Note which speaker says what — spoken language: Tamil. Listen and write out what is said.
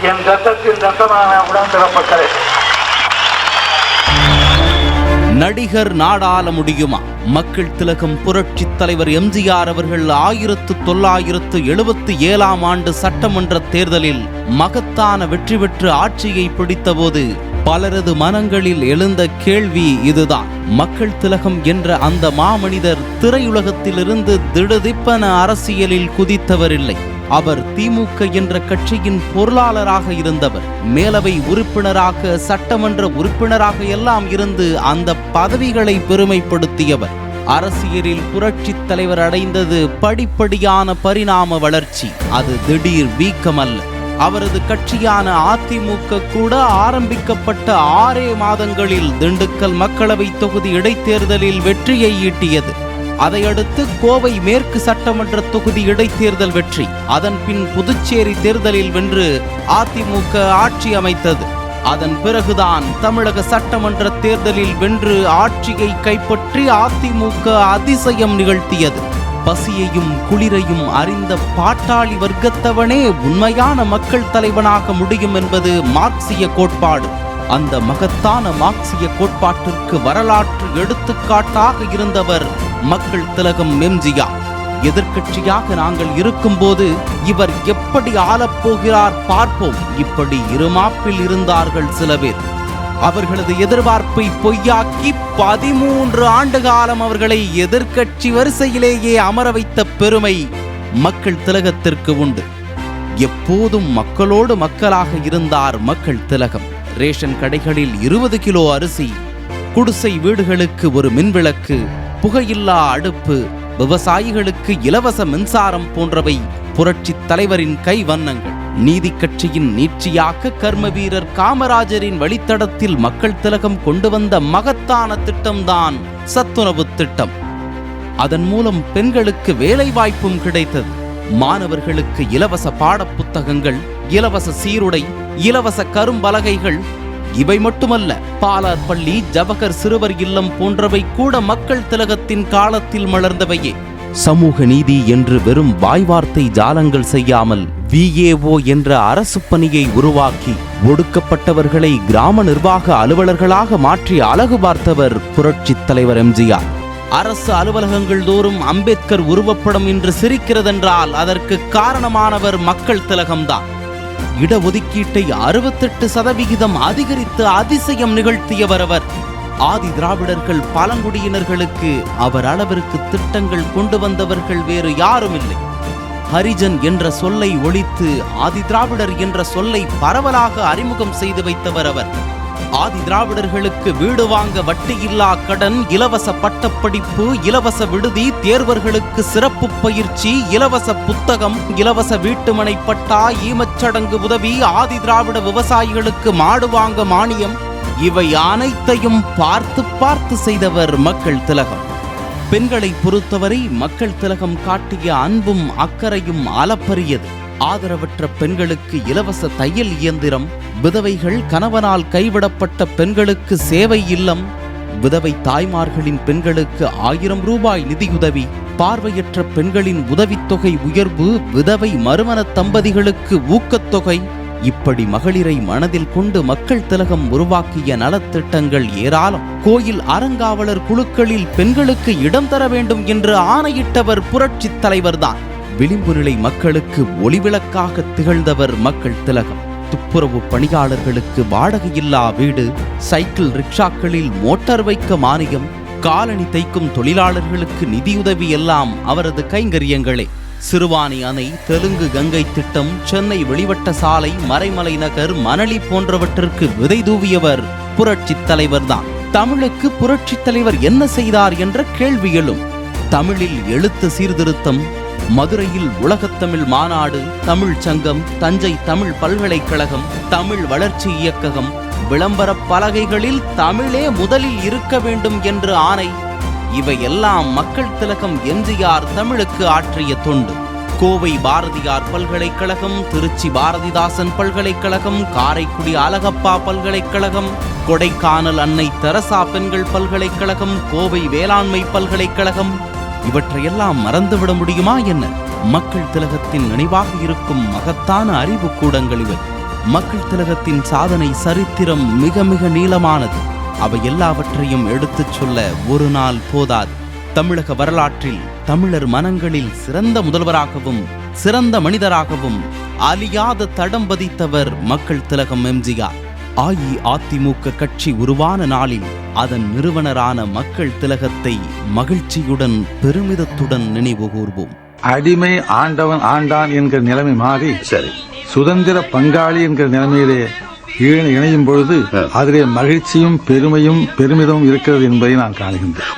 Speaker 1: என் ரத்தத்தின் ரத்தமான உடன்பிறப்பட்டது.
Speaker 2: நடிகர் நாடாள முடியுமா? மக்கள் திலகம் புரட்சி தலைவர் எம்ஜிஆர் அவர்கள் 1977 ஆண்டு சட்டமன்ற தேர்தலில் மகத்தான வெற்றி பெற்று ஆட்சியை பிடித்தபோது பலரது மனங்களில் எழுந்த கேள்வி இதுதான். மக்கள் திலகம் என்ற அந்த மாமனிதர் திரையுலகத்திலிருந்து திடுதிப்பென அரசியலில் குதித்தவரில்லை. அவர் திமுக என்ற கட்சியின் பொருளாளராக இருந்தவர். மேலவை உறுப்பினராக, சட்டமன்ற உறுப்பினராக எல்லாம் இருந்து அந்த பதவிகளை பெருமைப்படுத்தியவர். அரசியலில் புரட்சி தலைவர் அடைந்தது படிப்படியான பரிணாம வளர்ச்சி. அது திடீர் வீக்கமல்ல. அவரது கட்சியான அதிமுக கூட ஆரம்பிக்கப்பட்ட 6 மாதங்களில் திண்டுக்கல் மக்களவை தொகுதி இடைத்தேர்தலில் வெற்றியை ஈட்டியது. அதையடுத்து கோவை மேற்கு சட்டமன்ற தொகுதி இடைத்தேர்தல் வெற்றி, அதன் பின் புதுச்சேரி தேர்தலில் வென்று அதிமுக ஆட்சி அமைத்தது. அதன் பிறகுதான் தமிழக சட்டமன்ற தேர்தலில் வென்று ஆட்சியை கைப்பற்றி அதிமுக அதிசயம் நிகழ்த்தியது. பசியையும் குளிரையும் அறிந்த பாட்டாளி வர்க்கத்தவனே உண்மையான மக்கள் தலைவனாக முடியும் என்பது மார்க்சிய கோட்பாடு. அந்த மகத்தான மார்க்சிய கோட்பாட்டிற்கு வரலாற்று எடுத்துக்காட்டாக இருந்தவர் மக்கள் திலகம் எம்ஜிஆர். எதிர்க்கட்சியாக நாங்கள் இருக்கும்போது இவர் எப்படி ஆளப்போகிறார் பார்ப்போம், இப்படி இருமாப்பில் இருந்தார்கள் சில பேர். அவர்களது எதிர்பார்ப்பை பொய்யாக்கி 13 ஆண்டு காலம் அவர்களை எதிர்க்கட்சி வரிசையிலேயே அமர வைத்த பெருமை மக்கள் திலகத்திற்கு உண்டு. எப்போதும் மக்களோடு மக்களாக இருந்தார் மக்கள் திலகம். ரேஷன் கடைகளில் 20 கிலோ அரிசி, குடிசை வீடுகளுக்கு ஒரு மின்விளக்கு, புகையில்லா அடுப்பு, விவசாயிகளுக்கு இலவச மின்சாரம் போன்றவை புரட்சி தலைவரின் கைவண்ணங்கள். நீதி கட்சியின் நீட்சியாக கர்ம வீரர் காமராஜரின் வழித்தடத்தில் மக்கள் திலகம் கொண்டு வந்த மகத்தான திட்டம்தான் சத்துணவு திட்டம். அதன் மூலம் பெண்களுக்கு வேலை வாய்ப்பும் கிடைத்தது. மாணவர்களுக்கு இலவச பாடப்புத்தகங்கள், இலவச சீருடை, இலவச கரும்பலகைகள். இவை மட்டுமல்ல, பாலார் பள்ளி, ஜவஹர் சிறுவர் இல்லம் போன்றவை கூட மக்கள் திலகத்தின் காலத்தில் மலர்ந்தவையே. சமூக நீதி என்று வெறும் வாய்வார்த்தை ஜாலங்கள் செய்யாமல் VAO என்ற அரசு பணியை உருவாக்கி ஒடுக்கப்பட்டவர்களை கிராம நிர்வாக அலுவலர்களாக மாற்றி அழகு பார்த்தவர் புரட்சி தலைவர் எம்ஜிஆர். அரசு அலுவலகங்கள் தோறும் அம்பேத்கர் உருவப்படம் இன்று சிரிக்கிறதென்றால் அதற்கு காரணமானவர் மக்கள் திலகம்தான். இடஒதுக்கீட்டை 68% அதிகரித்து அதிசயம் நிகழ்த்தியவர் அவர். ஆதி திராவிடர்கள் பழங்குடியினர்களுக்கு அவர் அளவிற்கு திட்டங்கள் கொண்டு வந்தவர்கள் வேறு யாரும் இல்லை. ஹரிஜன் என்ற சொல்லை ஒழித்து ஆதி திராவிடர் என்ற சொல்லை பரவலாக அறிமுகம் செய்து வைத்தவர் அவர். ஆதி திராவிடர்களுக்கு வீடு வாங்க வட்டியில்லா கடன், இலவச பட்டப்படிப்பு, இலவச விடுதி, தேர்வர்களுக்கு சிறப்பு பயிற்சி, இலவச புத்தகம், இலவச வீட்டுமனை பட்டா, ஈமச்சடங்கு உதவி, ஆதி திராவிட விவசாயிகளுக்கு மாடு வாங்க மானியம், இவை அனைத்தையும் பார்த்து செய்தவர் மக்கள் திலகம். பெண்களை பொறுத்தவரை மக்கள் திலகம் காட்டிய அன்பும் அக்கறையும் அளப்பரியது. ஆதரவற்ற பெண்களுக்கு இலவச தையல் இயந்திரம், விதவைகள், கணவனால் கைவிடப்பட்ட பெண்களுக்கு சேவை இல்லம், விதவை தாய்மார்களின் பெண்களுக்கு 1000 ரூபாய் நிதியுதவி, பார்வையற்ற பெண்களின் உதவித்தொகை உயர்வு, விதவை மறுமண தம்பதிகளுக்கு ஊக்கத்தொகை, இப்படி மகளிரை மனதில் கொண்டு மக்கள் திலகம் உருவாக்கிய நலத்திட்டங்கள் ஏராளம். கோயில் அறங்காவலர் குழுக்களில் பெண்களுக்கு இடம் தர வேண்டும் என்று ஆணையிட்டவர் புரட்சி தலைவர்தான். விளிம்பு நிலை மக்களுக்கு ஒளிவிளக்காக திகழ்ந்தவர் மக்கள் திலகம். துப்புரவு பணியாளர்களுக்கு வாடகையில்லா வீடு, சைக்கிள் ரிக்ஷாக்களில் மோட்டார் வைக்க மானியம், காலணி தைக்கும் தொழிலாளர்களுக்கு நிதியுதவி எல்லாம் அவரது கைங்கரியங்களே. சிறுவாணி அணை, தெலுங்கு கங்கை திட்டம், சென்னை வெளிவட்ட சாலை, மறைமலை நகர், மணலி போன்றவற்றிற்கு விதை தூவியவர் புரட்சி தலைவர்தான். தமிழுக்கு புரட்சி தலைவர் என்ன செய்தார் என்ற கேள்வி எழும். தமிழில் எழுத்து சீர்திருத்தம், மதுரையில் உலகத்தமிழ் மாநாடு, தமிழ் சங்கம், தஞ்சை தமிழ் பல்கலைக்கழகம், தமிழ் வளர்ச்சி இயக்ககம், விளம்பர பலகைகளில் தமிழே முதலில் இருக்க வேண்டும் என்று ஆணை. இவையெல்லாம் மக்கள் திலகம் எம்ஜிஆர் தமிழுக்கு ஆற்றிய தொண்டு. கோவை பாரதியார் பல்கலைக்கழகம், திருச்சி பாரதிதாசன் பல்கலைக்கழகம், காரைக்குடி அழகப்பா பல்கலைக்கழகம், கொடைக்கானல் அன்னை தெரசா பெண்கள் பல்கலைக்கழகம், கோவை வேளாண்மை பல்கலைக்கழகம், இவற்றையெல்லாம் மறந்துவிட முடியுமா என்ன? மக்கள் திலகத்தின் நினைவாக இருக்கும் மகத்தான அறிவு கூடங்கள் இவை. மக்கள் திலகத்தின் சாதனை சரித்திரம் மிக மிக நீளமானது. அவை எல்லாவற்றையும் எடுத்துச் சொல்ல ஒரு நாள் போதாது. தமிழக வரலாற்றில் தமிழர் மனங்களில் சிறந்த முதல்வராகவும் சிறந்த மனிதராகவும் அழியாத தடம் பதித்தவர் மக்கள் திலகம் எம்ஜிஆர். அஇஅதிமுக கட்சி உருவான நாளில் அதன் நிறுவனரான மக்கள் திலகத்தை மகிழ்ச்சியுடன் பெருமிதத்துடன் நினைவு கூர்வோம்.
Speaker 3: அடிமை ஆண்டவன் ஆண்டான் என்கிற நிலைமை மாறி சுதந்திர பங்காளி என்கிற நிலைமையிலே இணையும் பொழுது அதிலே மகிழ்ச்சியும் பெருமையும் பெருமிதமும் இருக்கிறது என்பதை நான் காணுகின்றேன்.